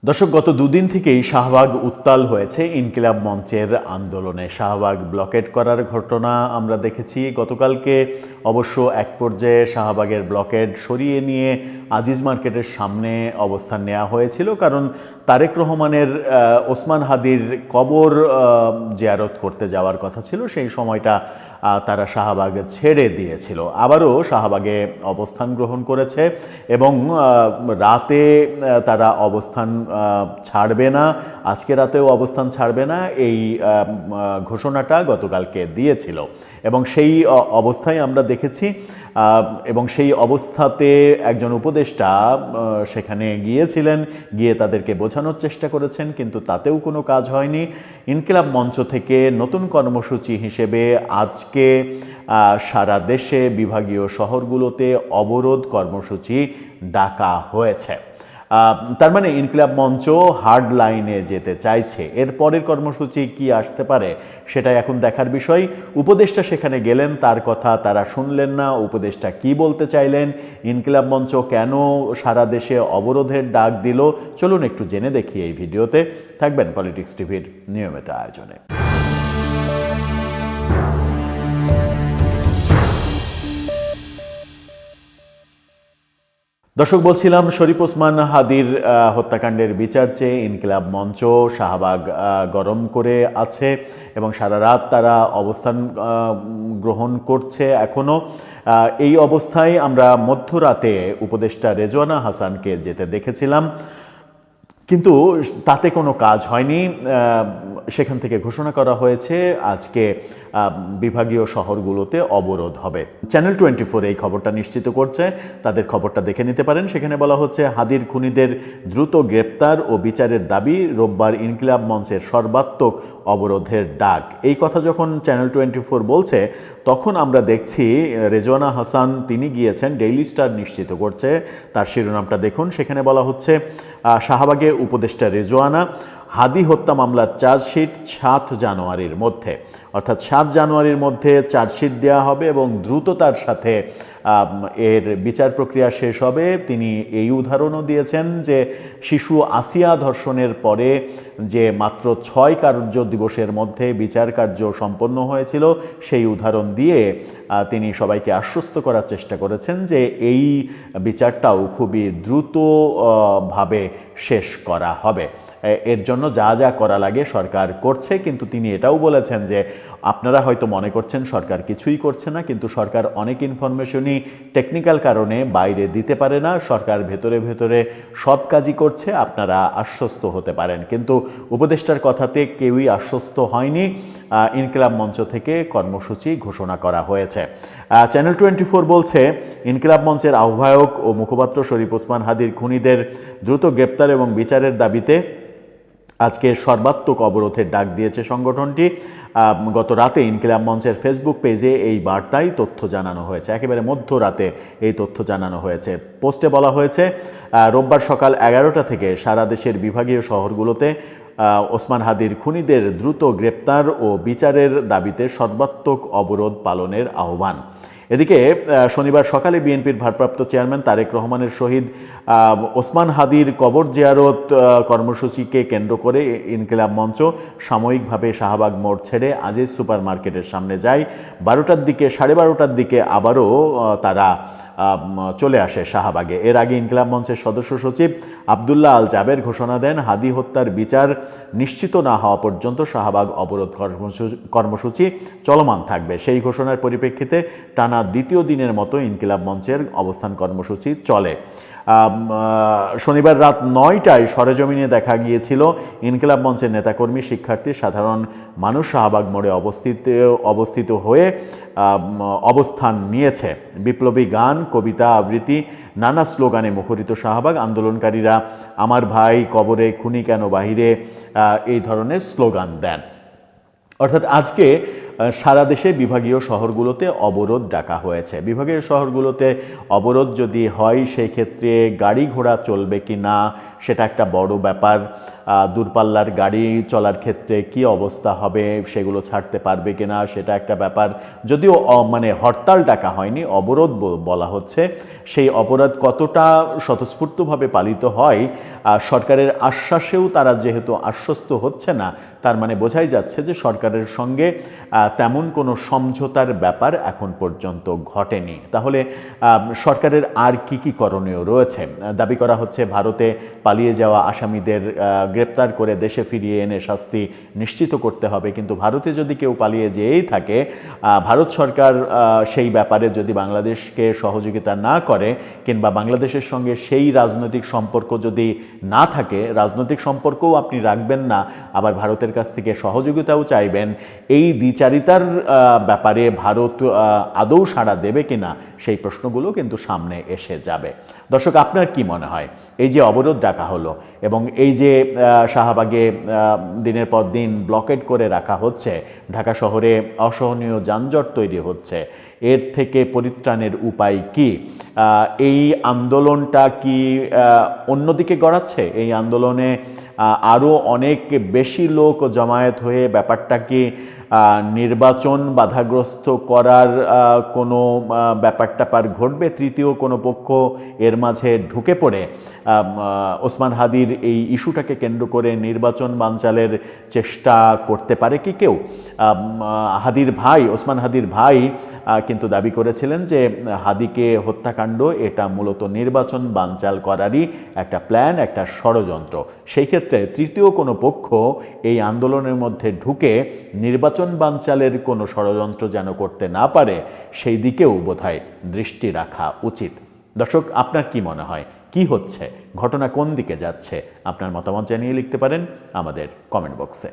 দর্শক, গত দুদিন থেকেই শাহবাগ উত্তাল হয়েছে ইনকিলাব মঞ্চের আন্দোলনে। শাহবাগ ব্লকেড করার ঘটনা আমরা দেখেছি। গতকালকে অবশ্য এক পর্যায়ে শাহবাগের ব্লকেড সরিয়ে নিয়ে আজিজ মার্কেটের সামনে অবস্থান নেওয়া হয়েছিল, কারণ তারেক রহমানের ওসমান হাদির কবর জিয়ারত করতে যাওয়ার কথা ছিল। সেই সময়টা তারা শাহবাগ ছেড়ে দিয়েছিল, আবারও শাহবাগে অবস্থান গ্রহণ করেছে এবং রাতে তারা অবস্থান ছাড়বে না, আজকে রাতেও অবস্থান ছাড়বে না, এই ঘোষণাটা গতকালকে দিয়েছিল। এবং সেই অবস্থায় আমরা দেখেছি এবং সেই অবস্থাতে একজন উপদেষ্টা সেখানে গিয়েছিলেন, গিয়ে তাদেরকে বোঝানোর চেষ্টা করেছেন, কিন্তু তাতেও কোনো কাজ হয়নি। ইনকিলাব মঞ্চ থেকে নতুন কর্মসূচি হিসেবে আজকে সারা দেশে বিভাগীয় শহরগুলোতে অবরোধ কর্মসূচি ডাকা হয়েছে। তার মানে ইনকিলাব মঞ্চ হার্ড লাইনে যেতে চাইছে। এর পরের কর্মসূচি কি আসতে পারে সেটা এখন দেখার বিষয়। উপদেষ্টা সেখানে গেলেন, তার কথা তারা শুনলেন না। উপদেষ্টা কি বলতে চাইলেন, ইনকিলাব মঞ্চ কেন সারা দেশে অবরোধের ডাক দিল, চলুন একটু জেনে দেখি এই ভিডিওতে। থাকবেন পলিটিক্স টিভির নিয়মিত আয়োজনে। দর্শক, বলছিলাম শরীফ ওসমান হাদির হত্যাকাণ্ডের বিচার চেয়ে ইনকিলাব মঞ্চ শাহবাগ গরম করে আছে এবং সারা রাত তারা অবস্থান গ্রহণ করছে এখনও। এই অবস্থায় আমরা মধ্যরাতে উপদেষ্টা রেজওয়ানা হাসানকে যেতে দেখেছিলাম, কিন্তু তাতে কোনো কাজ হয়নি। সেখান থেকে ঘোষণা করা হয়েছে আজকে বিভাগীয় শহরগুলোতে অবরোধ হবে। চ্যানেল 24 এই খবরটা নিশ্চিত করছে, তাদের খবরটা দেখে নিতে পারেন। সেখানে বলা হচ্ছে, হাদির খুনিদের দ্রুত গ্রেপ্তার ও বিচারের দাবি, রোববার ইনকিলাব মঞ্চের সর্বাত্মক অবরোধের ডাক। এই কথা যখন চ্যানেল 24 বলছে, তখন আমরা দেখছি রেজওয়ানা হাসান তিনি গিয়েছেন, ডেইলি স্টার নিশ্চিত করছে, তার শিরোনামটা দেখুন। সেখানে বলা হচ্ছে, শাহবাগে উপদেষ্টা রেজওয়ানা, হাদি হত্যা মামলার চার্জশিট 7 জানুয়ারির মধ্যে, অর্থাৎ 7 জানুয়ারির মধ্যে চার্জশিট দেওয়া হবে এবং দ্রুততার সাথে এর বিচার প্রক্রিয়া শেষ হবে। তিনি এই উদাহরণও দিয়েছেন যে শিশু আসিয়া ধর্ষণের পরে যে মাত্র 6 কার্য দিবসের মধ্যে বিচার কার্য সম্পন্ন হয়েছিল, সেই উদাহরণ দিয়ে তিনি সবাইকে আশ্বস্ত করার চেষ্টা করেছেন যে এই বিচারটাও খুবই দ্রুতভাবে শেষ করা হবে। এর জন্য যা যা করা লাগে সরকার করছে, কিন্তু তিনি এটাও বলেছেন যে আপনারা হয়তো মনে করছেন সরকার কিছুই করছে না, কিন্তু সরকার অনেক ইনফরমেশনই টেকনিক্যাল কারণে বাইরে দিতে পারে না। সরকার ভেতরে ভেতরে সব কাজই করছে, আপনারা আশ্বস্ত হতে পারেন। কিন্তু উপদেষ্টার কথাতে কেউই আশ্বস্ত হয়নি। ইনকিলাব মঞ্চ থেকে কর্মসূচি ঘোষণা করা হয়েছে। চ্যানেল 24 বলছে, ইনকিলাব মঞ্চের আহ্বায়ক ও মুখপাত্র শরীফ ওসমান হাদির খুনিদের দ্রুত গ্রেপ্তার এবং বিচারের দাবিতে আজকে সর্বাত্মক অবরোধের ডাক দিয়েছে সংগঠনটি। গত রাতে ইনকিলাব মঞ্চের ফেসবুক পেজে এই বার্তায় তথ্য জানানো হয়েছে, একেবারে মধ্যরাতে এই তথ্য জানানো হয়েছে। পোস্টে বলা হয়েছে, রোববার সকাল 11টা থেকে সারা দেশের বিভাগীয় শহরগুলোতে ওসমান হাদির খুনিদের দ্রুত গ্রেপ্তার ও বিচারের দাবিতে সর্বাত্মক অবরোধ পালনের আহ্বান। এদিকে শনিবার সকালে বিএনপির ভারপ্রাপ্ত চেয়ারম্যান তারেক রহমানের শহীদ ওসমান হাদির কবর জিয়ারত কর্মসূচিকে কেন্দ্র করে ইনকিলাব মঞ্চ সাময়িকভাবে শাহবাগ মোড় ছেড়ে আজিজ সুপার মার্কেটের সামনে যায়। 12টার দিকে, 12:30টার দিকে আবারও তারা চলে আসে শাহবাগে। এর আগে ইনকিলাব মঞ্চের সদস্য সচিব আবদুল্লাহ আল জাবের ঘোষণা দেন, হাদি হত্যার বিচার নিশ্চিত না হওয়া পর্যন্ত শাহবাগ অবরোধ কর্মসূচি চলমান থাকবে। সেই ঘোষণার পরিপ্রেক্ষিতে টানা দ্বিতীয় দিনের মতো ইনকিলাব মঞ্চের অবস্থান কর্মসূচি চলে। শনিবার রাত 9টায় সরেজমিনে দেখা গিয়েছিল ইনকিলাব মঞ্চের নেতাকর্মী, শিক্ষার্থী, সাধারণ মানুষ শাহবাগ মোড়ে অবস্থিত হয়ে অবস্থান নিয়েছে। বিপ্লবী গান, কবিতা আবৃত্তি, নানা স্লোগানে মুখরিত শাহবাগ। আন্দোলনকারীরা আমার ভাই কবরে, খুনি কেন বাহিরে, এই ধরনের স্লোগান দেন। অর্থাৎ আজকে সারা দেশে বিভাগীয় শহরগুলোতে অবরোধ ডাকা হয়েছে। বিভাগীয় শহরগুলোতে অবরোধ যদি হয়, সেই ক্ষেত্রে গাড়ি ঘোড়া চলবে কি না সেটা একটা বড় ব্যাপার। দূরপাল্লার গাড়ি চলার ক্ষেত্রে কি অবস্থা হবে, সেগুলো ছাড়তে পারবে কিনা সেটা একটা ব্যাপার। যদিও মানে হরতাল ডাকা হয়নি, অবরোধ বলা হচ্ছে, সেই অবরোধ কতটা স্বতঃস্ফূর্তভাবে পালিত হয় সরকারের আশ্বাসেও তারা যেহেতু আশ্বস্ত হচ্ছে না, তার মানে বোঝাই যাচ্ছে যে সরকারের সঙ্গে তেমন কোনো সমঝোতার ব্যাপার এখন পর্যন্ত ঘটেনি। তাহলে সরকারের আর কি কি করণীয় রয়েছে? দাবি করা হচ্ছে ভারতে পালিয়ে যাওয়া আসামিদের গ্রেপ্তার করে দেশে ফিরিয়ে এনে শাস্তি নিশ্চিত করতে হবে। কিন্তু ভারতে যদি কেউ পালিয়ে যেয়েই থাকে, ভারত সরকার সেই ব্যাপারে যদি বাংলাদেশকে সহযোগিতা না করে কিংবা বাংলাদেশের সঙ্গে সেই রাজনৈতিক সম্পর্ক যদি না থাকে, রাজনৈতিক সম্পর্কও আপনি রাখবেন না, আবার ভারতের কাছ থেকে সহযোগিতাও চাইবেন, এই দ্বিচারিতার ব্যাপারে ভারত আদৌ সাড়া দেবে কিনা সেই প্রশ্নগুলো কিন্তু সামনে এসে যাবে। দর্শক, আপনার কি মনে হয় এই যে অবরোধ ডাকা হলো এবং এই যে শাহবাগে দিনের পর দিন ব্লকেড করে রাখা হচ্ছে, ঢাকা শহরে অসহনীয় যানজট তৈরি হচ্ছে, এর থেকে পরিত্রাণের উপায় কি? এই আন্দোলনটা কি অন্যদিকে গড়াচ্ছে? এই আন্দোলনে আরও অনেক বেশি লোক জমায়েত হয়ে ব্যাপারটা কি নির্বাচন বাধাগ্রস্ত করার কোনো ব্যাপার ঘটবে? তৃতীয় কোনো পক্ষ এর মাঝে ঢুকে পড়ে ওসমান হাদির এই ইস্যুটাকে কেন্দ্র করে নির্বাচন বানচালের চেষ্টা করতে পারে কি কেউ? হাদির ভাই, ওসমান হাদির ভাই কিন্তু দাবি করেছিলেন যে হাদিকে হত্যাকাণ্ড এটা মূলত নির্বাচন বানচাল করারই একটা প্ল্যান, একটা ষড়যন্ত্র। সেই ক্ষেত্রে তৃতীয় কোনো পক্ষ এই আন্দোলনের মধ্যে ঢুকে নির্বাচন বানচালের কোনো ষড়যন্ত্র যেন করতে না পারে, সেই দিকেও বোধহয় দৃষ্টি রাখা উচিত। দর্শক, আপনার কি মনে হয়, কি হচ্ছে, ঘটনা কোন দিকে যাচ্ছে? আপনার মতামত জানিয়ে লিখতে পারেন আমাদের কমেন্ট বক্সে।